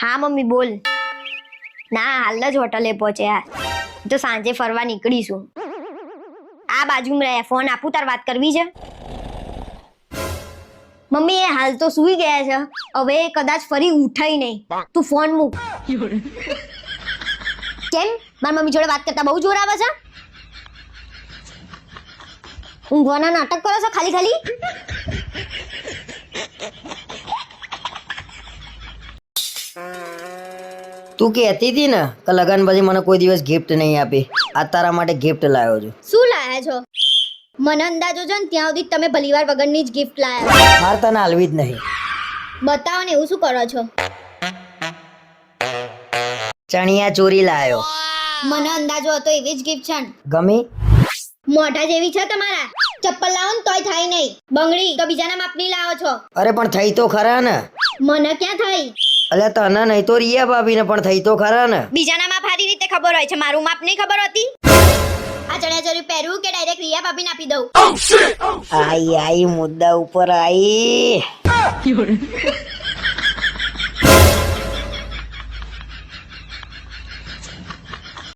હા મમ્મી બોલ. ના હાલ જ હોટલે પહોંચ્યા, તો સાંજે ફરવા નીકળીશું. આ બાજુમાં રહ્યા, ફોન આપું તાર વાત કરવી છે. મમ્મી એ હાલ તો સૂઈ ગયા છે, હવે કદાચ ફરી ઉઠાય નહીં. તું ફોન મૂક. કેમ મારી મમ્મી જોડે વાત કરતા બહુ જોર આવે છે? ઊંઘવાના નાટક કરો છો ખાલી ખાલી. તું કહેતી હતી ને કે લગન પછી મને કોઈ દિવસ ગિફ્ટ નહીં આપી, આ તારા માટે ગિફ્ટ લાવ્યો છું. શું લાયા છો? મને અંદાજો છે ને ત્યાં સુધી તમે ભલીવાર વગરની જ ગિફ્ટ લાયા. મારે તને હાલવી જ નહીં. બતાવો ને, એવું શું કરો છો? ચણિયા ચોરી લાવ્યો. મને અંદાજો હતો એવી જ ગિફ્ટ છે ને. ગમી? મોઢા જેવી છે તમારા. ચપ્પલ લાવો ને તોય થાય નહીં. બંગડી તો બીજાના માપની લાવો છો. અરે પણ થઈ તો ખરા ને. મને ક્યાં થઈ? અલ્યા તને નહીં તો રિયા ભાભીને પણ થઈ તો ખરા ને. બીજાના માપ સારી રીતે ખબર હોય છે, મારું માપ નહીં ખબર હોતી. આ ચણિયાચોળી પહેરવું કે ડાયરેક્ટ રિયા ભાભીને આપી દઉં? આઈ મુદ્દા ઉપર આઈ.